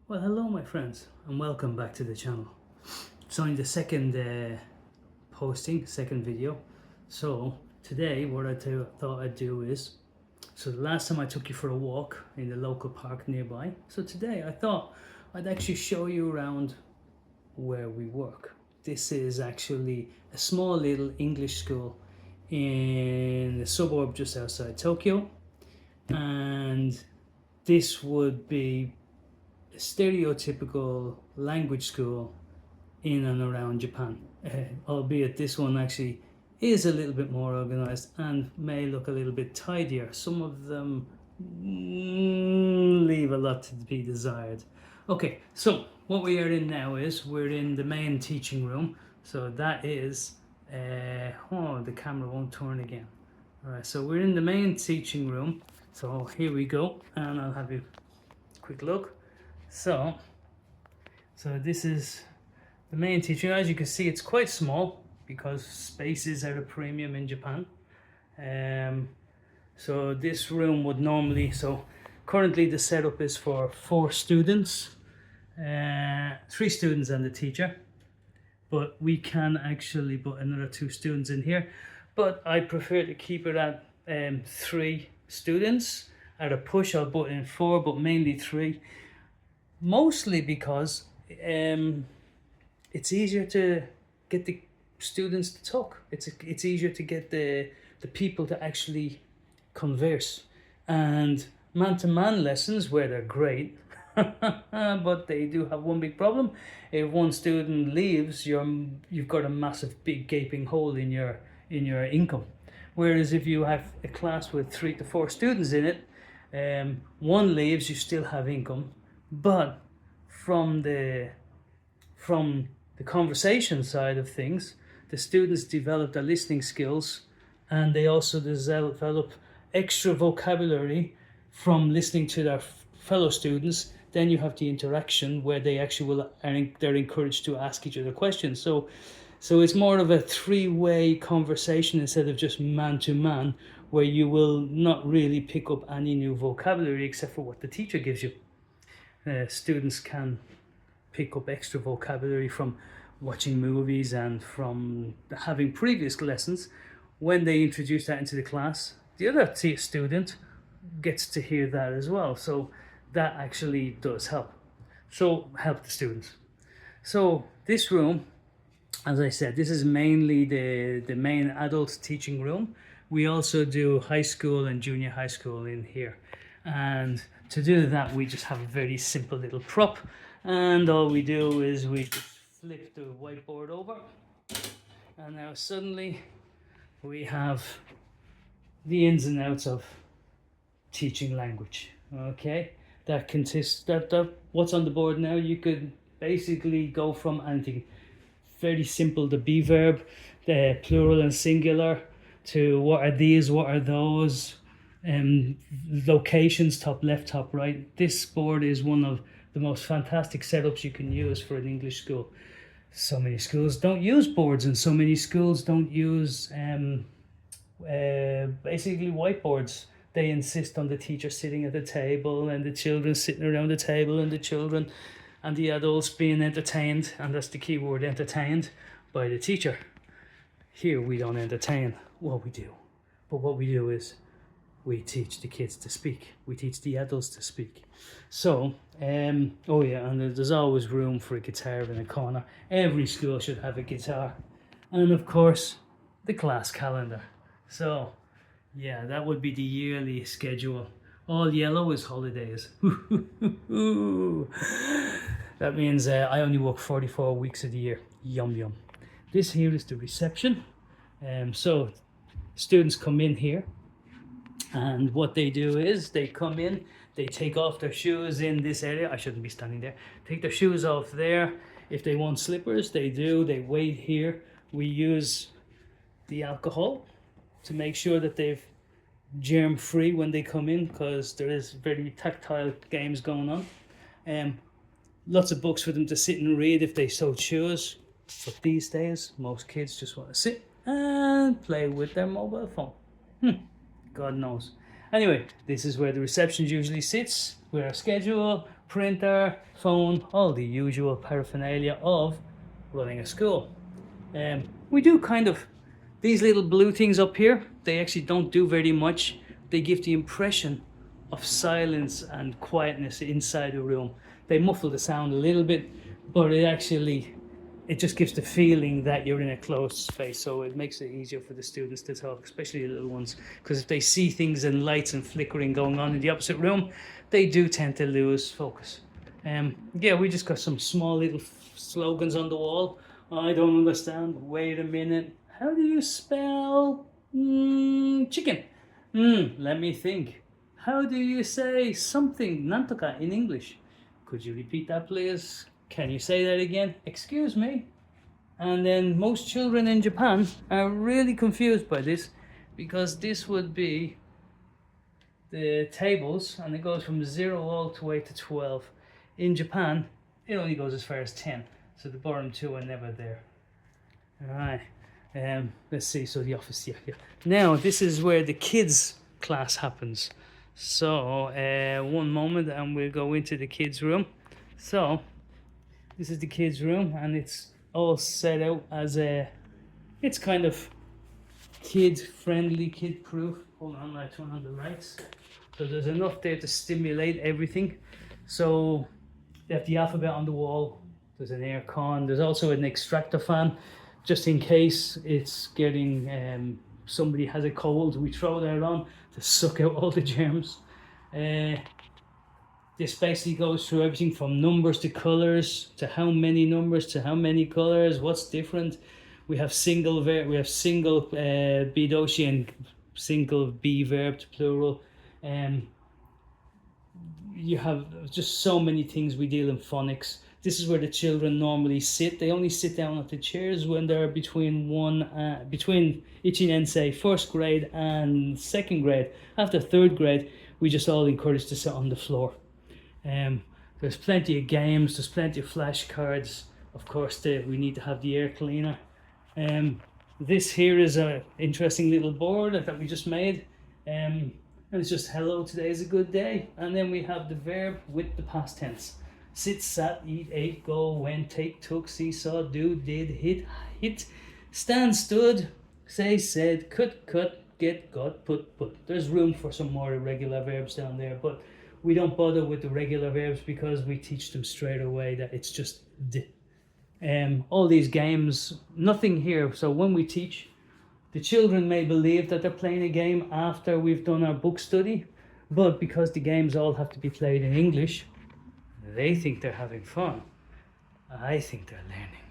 Well, hello my friends and welcome back to the channel. It's only the second second video. So today what thought I'd do is, so the last time I took you for a walk in the local park nearby. So today I thought I'd actually show you around where we work. This is actually a small little English school in the suburb just outside Tokyo. And this would be stereotypical language school in and around Japan, albeit this one actually is a little bit more organized and may look a little bit tidier. Some of them leave a lot to be desired. Okay, so what we are in now is we're in the main teaching room. So that is, the camera won't turn again. All right, so we're in the main teaching room. So here we go, and I'll have you quick look. So this is the main teaching. As you can see, it's quite small because spaces are a premium in Japan. So this room would normally, currently the setup is for 4 students, 3 students and the teacher, but we can actually put another 2 students in here, but I prefer to keep it at 3 students. At a push I'll put in 4, but mainly 3. Mostly because it's easier to get the students to talk. It's easier to get the people to actually converse. And man-to-man lessons, where they're great, but they do have one big problem. If one student leaves, you've got a massive big gaping hole in your income. Whereas if you have a class with 3 to 4 students in it, one leaves, you still have income. But from the conversation side of things, the students develop their listening skills, and they also develop extra vocabulary from listening to their fellow students. Then you have the interaction where they actually they're encouraged to ask each other questions. So it's more of a 3-way conversation instead of just man to man, where you will not really pick up any new vocabulary except for what the teacher gives you. Students can pick up extra vocabulary from watching movies and from having previous lessons. When they introduce that into the class, the other student gets to hear that as well. So that actually does help. So help the students. So this room, as I said, this is mainly the main adult teaching room. We also do high school and junior high school in here. And to do that, we just have a very simple little prop, and all we do is we just flip the whiteboard over, and now suddenly we have the ins and outs of teaching language. Okay, that consists that what's on the board now. You could basically go from anything very simple, the be verb, the plural and singular, to what are these, what are those, locations, top left, top right. This board is one of the most fantastic setups you can use for an English school. So many schools don't use boards, and so many schools don't use basically whiteboards. They insist on the teacher sitting at the table and the children sitting around the table, and the children and the adults being entertained, and that's the key word, entertained, by the teacher. Here we don't entertain. Well, we do, but what we do is we teach the kids to speak. We teach the adults to speak. So, oh yeah, and there's always room for a guitar in a corner. Every school should have a guitar. And of course, the class calendar. So, yeah, that would be the yearly schedule. All yellow is holidays. That means I only work 44 weeks of the year. Yum yum. This here is the reception. So students come in here, and what they do is they come in, they take off their shoes in this area. I shouldn't be standing there. Take their shoes off there. If they want slippers, they do. They wait here. We use the alcohol to make sure that they've germ free when they come in, because there is very tactile games going on. Lots of books for them to sit and read if they so choose. But these days, most kids just want to sit and play with their mobile phone. God knows. Anyway, this is where the reception usually sits, with our schedule, printer, phone, all the usual paraphernalia of running a school. We do kind of, these little blue things up here, they actually don't do very much. They give the impression of silence and quietness inside a room. They muffle the sound a little bit, but it just gives the feeling that you're in a closed space, so it makes it easier for the students to talk, especially the little ones, because if they see things and lights and flickering going on in the opposite room, they do tend to lose focus. Yeah, we just got some small little slogans on the wall. I don't understand. Wait a minute. How do you spell chicken? Let me think. How do you say something nantoka in English? Could you repeat that, please? Can you say that again? Excuse me. And then most children in Japan are really confused by this, because this would be the tables, and it goes from 0 all the way to 12. In Japan, it only goes as far as 10, so the bottom two are never there. All right. Let's see. So the office here. Now this is where the kids class happens. So one moment, and we'll go into the kids room. So this is the kids room, and it's all set out as it's kind of kid friendly, kid proof. Hold on, I turn on the lights. So there's enough there to stimulate everything. So they have the alphabet on the wall. There's an air con. There's also an extractor fan, just in case it's getting somebody has a cold. We throw that on to suck out all the germs. This basically goes through everything from numbers to colors, to how many numbers to how many colors, what's different. We have single bidoshi and single B verb to plural. You have just so many things. We deal in phonics. This is where the children normally sit. They only sit down at the chairs when they're between Ichinensei, first grade, and second grade. After third grade, we just all encourage to sit on the floor. There's plenty of games, there's plenty of flashcards. Of course, we need to have the air cleaner. This here is an interesting little board that we just made. And it's just hello, today is a good day. And then we have the verb with the past tense. Sit, sat, eat, ate, go, went, take, took, seesaw, do, did, hit, stand, stood, say, said, cut, get, got, put. There's room for some more irregular verbs down there, but we don't bother with the regular verbs because we teach them straight away that it's just d. All these games, nothing here. So when we teach, the children may believe that they're playing a game after we've done our book study, but because the games all have to be played in English, they think they're having fun. I think they're learning.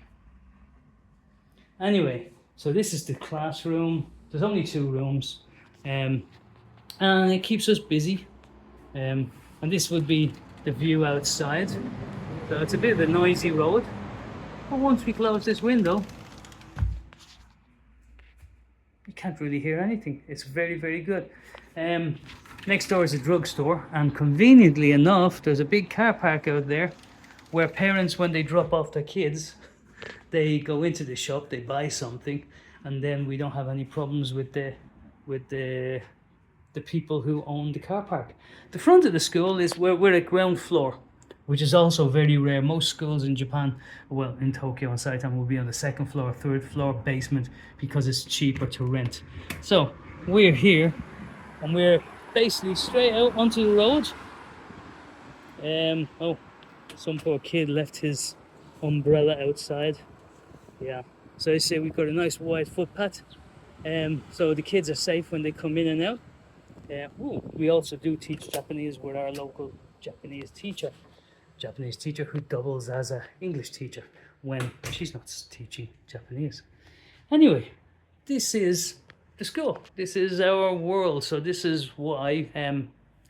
Anyway, so this is the classroom. There's only 2 rooms, and it keeps us busy. And this would be the view outside. So it's a bit of a noisy road, but once we close this window, you can't really hear anything. It's very, very good. Next door is a drugstore, and conveniently enough, there's a big car park out there where parents, when they drop off their kids, they go into the shop, they buy something, and then we don't have any problems with the people who own the car park. The front of the school is where we're at ground floor, which is also very rare. Most schools in Japan, well, in Tokyo and Saitama, will be on the 2nd floor, 3rd floor, basement, because it's cheaper to rent. So we're here, and we're basically straight out onto the road. Oh, some poor kid left his umbrella outside. Yeah, so I say we've got a nice wide footpath, so the kids are safe when they come in and out. We also do teach Japanese with our local Japanese teacher who doubles as an English teacher when she's not teaching Japanese. Anyway, this is the school. This is our world. So this is why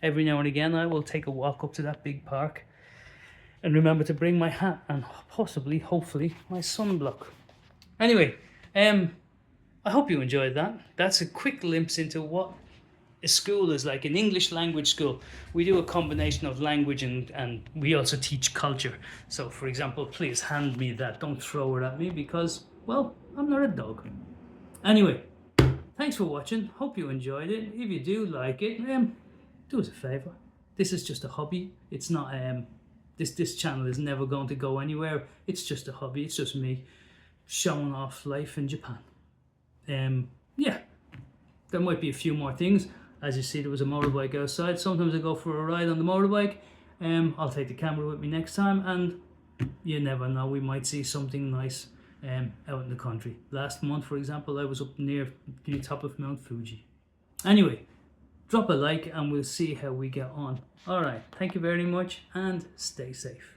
every now and again I will take a walk up to that big park and remember to bring my hat and possibly, hopefully, my sunblock. Anyway, I hope you enjoyed that. That's a quick glimpse into what a school is like, an English language school. We do a combination of language and we also teach culture. So for example, please hand me that. Don't throw it at me because, well, I'm not a dog. Anyway, thanks for watching. Hope you enjoyed it. If you do like it, do us a favor. This is just a hobby. It's not This channel is never going to go anywhere. It's just a hobby. It's just me showing off life in Japan. Yeah, there might be a few more things. As you see, there was a motorbike outside. Sometimes I go for a ride on the motorbike. I'll take the camera with me next time, and you never know, we might see something nice out in the country. Last month, for example, I was up near the top of Mount Fuji. Anyway, drop a like and we'll see how we get on. All right, thank you very much and stay safe.